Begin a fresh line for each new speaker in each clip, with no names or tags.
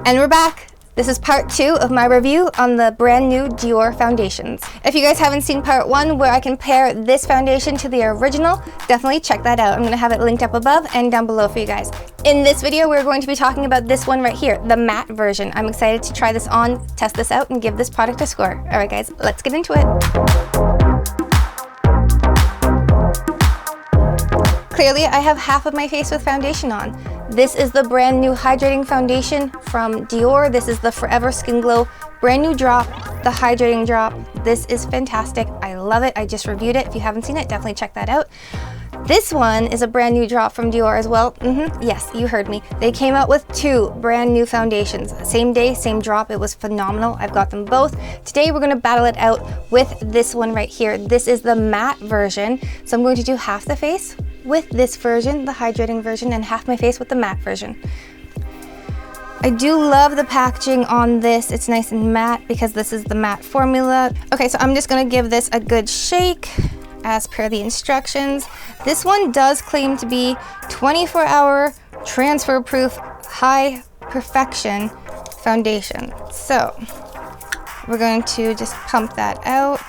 And we're back. This is part 2 of my review on the brand new Dior foundations. If you guys haven't seen part 1 where I compare this foundation to the original, definitely check that out. I'm gonna have it linked up above and down below for you guys. In this video, we're going to be talking about this one right here, the matte version. I'm excited to try this on, test this out, and give this product a score. All right guys, let's get into it. Clearly, I have half of my face with foundation on. This is the brand new hydrating foundation from Dior. This is the Forever Skin Glow brand new drop, the hydrating drop. This is fantastic. I love it. I just reviewed it. If you haven't seen it, definitely check that out. This one is a brand new drop from Dior as well. Yes, you heard me. They came out with 2 brand new foundations. Same day, same drop. It was phenomenal. I've got them both. Today, we're gonna battle it out with this one right here. This is the matte version. So I'm going to do half the face with this version, the hydrating version, and half my face with the matte version. I do love the packaging on this. It's nice and matte because this is the matte formula. Okay, so I'm just gonna give this a good shake as per the instructions. This one does claim to be 24-hour transfer proof high perfection foundation. So we're going to just pump that out.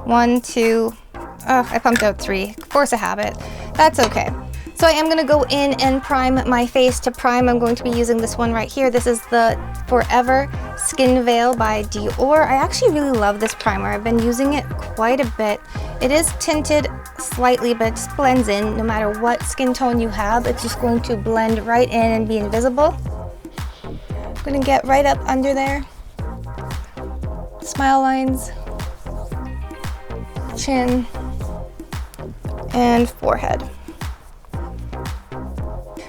1, 2, oh, I pumped out 3, force of habit. That's okay. So I am gonna go in and prime my face. To prime, I'm going to be using this one right here. This is the Forever Skin Veil by Dior. I actually really love this primer. I've been using it quite a bit. It is tinted slightly, but it just blends in. No matter what skin tone you have, it's just going to blend right in and be invisible. I'm gonna get right up under there. Smile lines, chin, and forehead.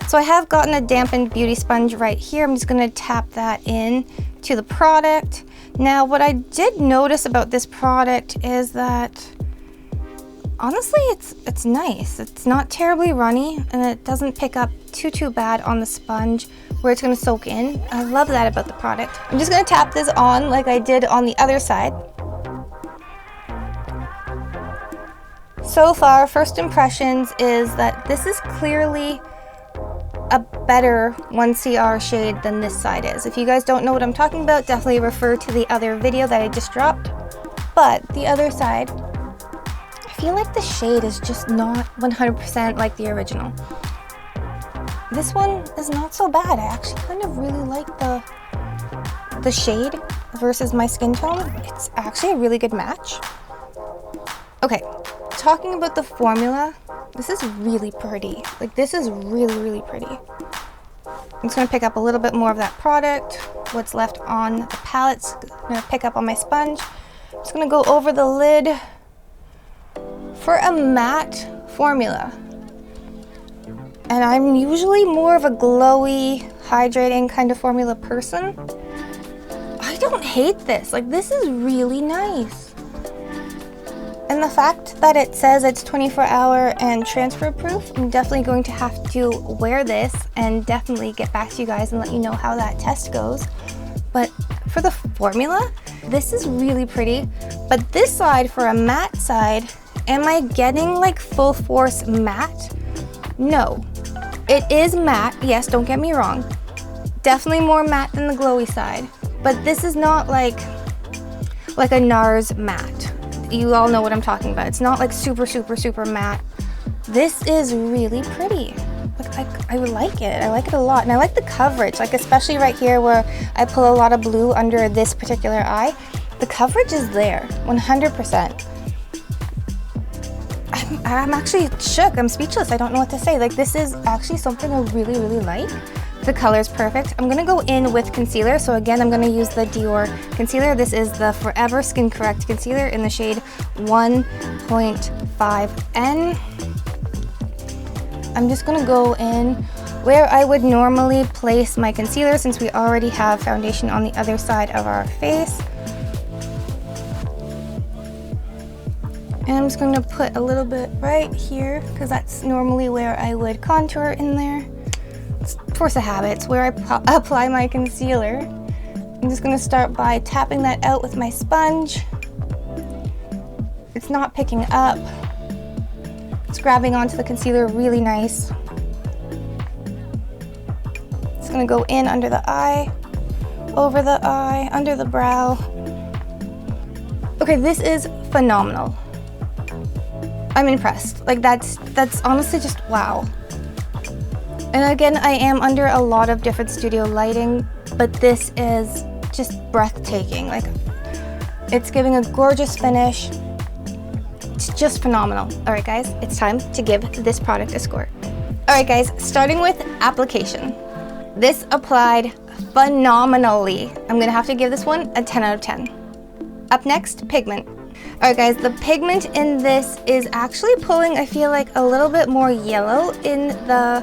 So I have gotten a dampened beauty sponge right here. I'm just gonna tap that in to the product. Now, what I did notice about this product is that, honestly, it's nice. It's not terribly runny, and it doesn't pick up too bad on the sponge where it's gonna soak in. I love that about the product. I'm just gonna tap this on like I did on the other side. So far, first impressions is that this is clearly a better 1CR shade than this side is. If you guys don't know what I'm talking about, definitely refer to the other video that I just dropped. But the other side, I feel like the shade is just not 100% like the original. This one is not so bad. I actually kind of really like the shade versus my skin tone. It's actually a really good match. Okay, talking about the formula, this is really pretty. Like, this is really pretty. I'm just gonna pick up a little bit more of that product. What's left on the palettes, I'm gonna pick up on my sponge. I'm just gonna go over the lid for a matte formula. And I'm usually more of a glowy, hydrating kind of formula person. I don't hate this. Like, this is really nice. And the fact that it says it's 24-hour and transfer proof, I'm definitely going to have to wear this and definitely get back to you guys and let you know how that test goes. But for the formula, this is really pretty. But this side, for a matte side, am I getting like full force matte? No. It is matte, yes, don't get me wrong. Definitely more matte than the glowy side. But this is not like a NARS matte. You all know what I'm talking about. It's not like super matte. This is really pretty. I would like it. I like it a lot. And I like the coverage, like especially right here where I pull a lot of blue under this particular eye. The coverage is there, 100%. I'm actually shook. I'm speechless. I don't know what to say. Like, this is actually something I really like. The color is perfect. I'm gonna go in with concealer. So again, I'm gonna use the Dior concealer. This is the Forever Skin Correct concealer in the shade 1.5N. I'm just gonna go in where I would normally place my concealer since we already have foundation on the other side of our face. And I'm just gonna put a little bit right here because that's normally where I would contour in there. Force of habit, it's where I apply my concealer. I'm just gonna start by tapping that out with my sponge. It's not picking up. It's grabbing onto the concealer really nice. It's gonna go in under the eye, over the eye, under the brow. Okay, this is phenomenal. I'm impressed. Like that's honestly just wow. And again, I am under a lot of different studio lighting, but this is just breathtaking. Like, it's giving a gorgeous finish. It's just phenomenal. All right, guys, it's time to give this product a score. All right, guys, starting with application. This applied phenomenally. I'm gonna have to give this one a 10 out of 10. Up next, pigment. All right, guys, the pigment in this is actually pulling, I feel like, a little bit more yellow in the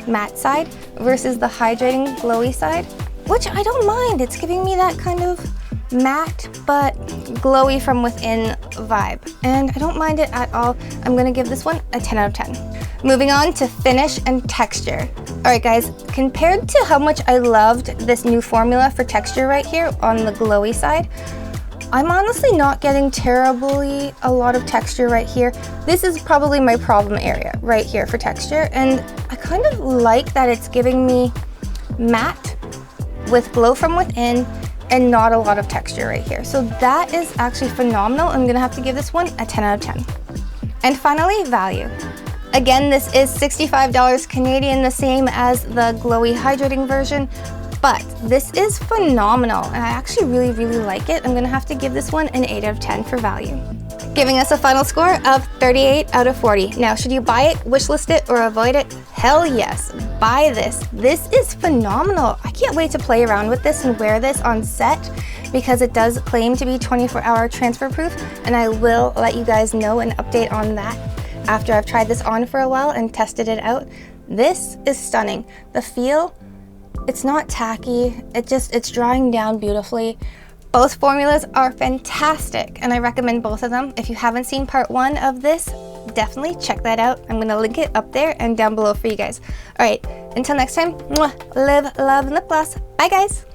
matte side versus the hydrating glowy side, which I don't mind. It's giving me that kind of matte but glowy from within vibe, and I don't mind it at all. I'm gonna give this one a 10 out of 10. Moving on to finish and texture. All right, guys, compared to how much I loved this new formula for texture right here on the glowy side, I'm honestly not getting terribly a lot of texture right here. This is probably my problem area right here for texture, and I kind of like that it's giving me matte with glow from within and not a lot of texture right here. So that is actually phenomenal. I'm gonna have to give this one a 10 out of 10. And finally, value. Again, this is $65 Canadian, the same as the glowy hydrating version, but this is phenomenal and I actually really like it. I'm gonna have to give this one an 8 out of 10 for value. Giving us a final score of 38 out of 40. Now, should you buy it, wishlist it, or avoid it? Hell yes, buy this. This is phenomenal. I can't wait to play around with this and wear this on set because it does claim to be 24-hour transfer proof, and I will let you guys know an update on that after I've tried this on for a while and tested it out. This is stunning. The feel, it's not tacky. It's drying down beautifully. Both formulas are fantastic, and I recommend both of them. If you haven't seen part 1 of this, definitely check that out. I'm gonna link it up there and down below for you guys. All right, until next time, live, love, and lip gloss. Bye, guys.